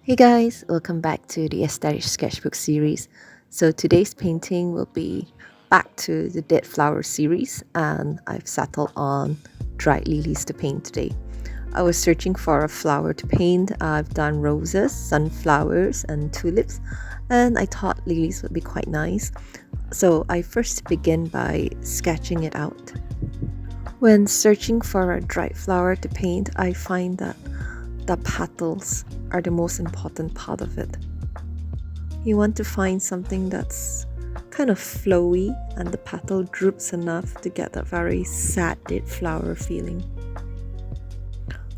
Hey guys, welcome back to the Aesthetic Sketchbook series. So today's painting will be back to the Dead Flower series, and I've settled on dried lilies to paint today. I was searching for a flower to paint. I've done roses, sunflowers, and tulips, and I thought lilies would be quite nice. So I first begin by sketching it out. When searching for a dried flower to paint, I find that the petals are the most important part of it. You want to find something that's kind of flowy and the petal droops enough to get that very sad dead flower feeling.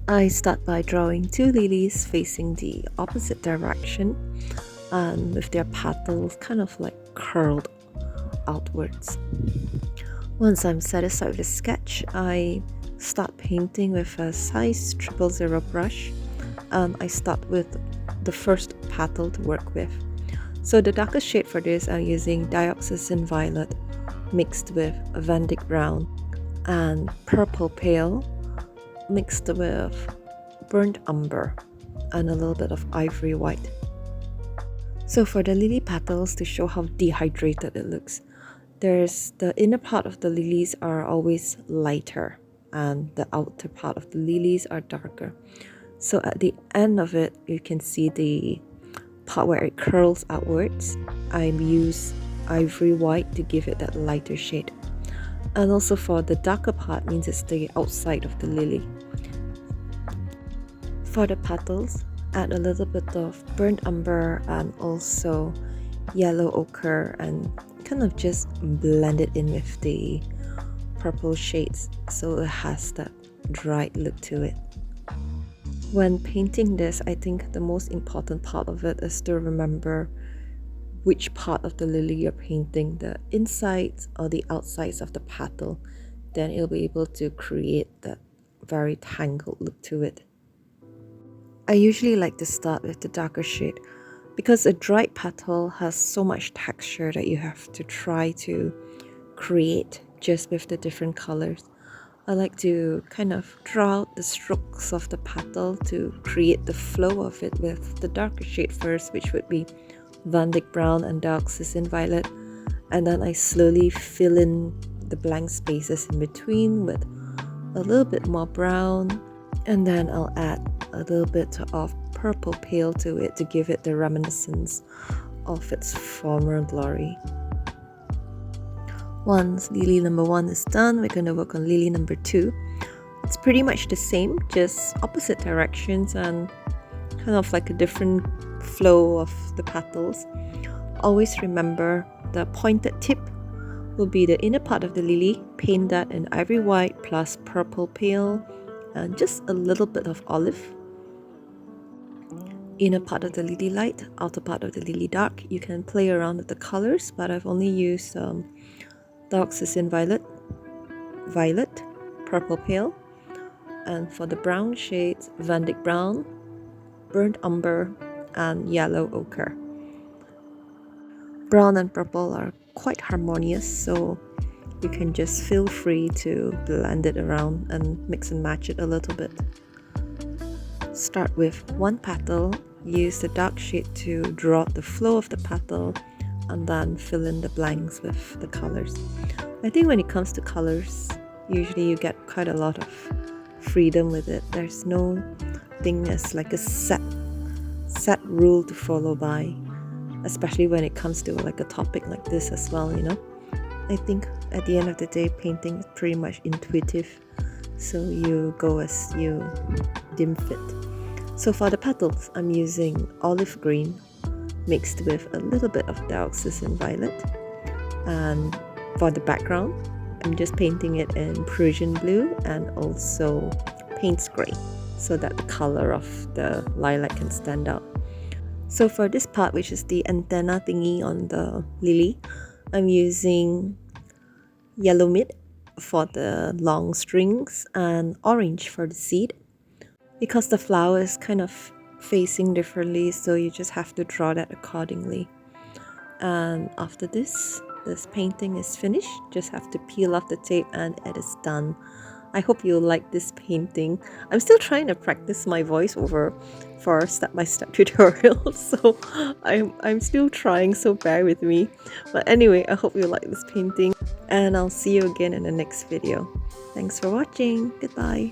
I start by drawing two lilies facing the opposite direction and with their petals kind of like curled outwards. Once I'm satisfied with the sketch, I start painting with a size 000 brush, and I start with the first petal to work with. So the darkest shade for this, I'm using dioxazine violet mixed with Van Dyck brown and purple pale mixed with burnt umber and a little bit of ivory white. So for the lily petals, to show how dehydrated it looks, there's the inner part of the lilies are always lighter and the outer part of the lilies are darker. So at the end of it, you can see the part where it curls outwards. I use ivory white to give it that lighter shade. And also for the darker part means it's the outside of the lily. For the petals, add a little bit of burnt umber and also yellow ochre and kind of just blend it in with the purple shades so it has that dried look to it. When painting this, I think the most important part of it is to remember which part of the lily you're painting, the insides or the outsides of the petal. Then you'll be able to create that very tangled look to it. I usually like to start with the darker shade because a dried petal has so much texture that you have to try to create just with the different colors. I like to kind of draw out the strokes of the petal to create the flow of it with the darker shade first, which would be Van Dyck brown and dioxazine violet, and then I slowly fill in the blank spaces in between with a little bit more brown, and then I'll add a little bit of purple pale to it to give it the reminiscence of its former glory. Once lily number 1 is done, we're going to work on lily number 2. It's pretty much the same, just opposite directions and kind of like a different flow of the petals. Always remember the pointed tip will be the inner part of the lily. Paint that in ivory white plus purple pale and just a little bit of olive. Inner part of the lily light, outer part of the lily dark. You can play around with the colors, but I've only used dioxazine violet, purple pale, and for the brown shades, Van Dyck brown, burnt umber, and yellow ochre. Brown and purple are quite harmonious, so you can just feel free to blend it around and mix and match it a little bit. Start with one petal, use the dark shade to draw out the flow of the petal, and then fill in the blanks with the colors. I think when it comes to colors, usually you get quite a lot of freedom with it. There's no thing as like a set rule to follow by, especially when it comes to like a topic like this as well, you know. I think at the end of the day, painting is pretty much intuitive, so you go as you deem fit. So for the petals, I'm using olive green mixed with a little bit of dioxazine violet, and for the background, I'm just painting it in Prussian blue and also Payne's grey so that the color of the lilac can stand out. So for this part, which is the antenna thingy on the lily, I'm using yellow mid for the long strings and orange for the seed. Because the flower is kind of facing differently, so you just have to draw that accordingly. And after this painting is finished, just have to peel off the tape and it is done. I hope you like this painting. I'm still trying to practice my voiceover for step-by-step tutorials, so I'm still trying, so bear with me. But anyway, I hope you like this painting, and I'll see you again in the next video. Thanks for watching. Goodbye.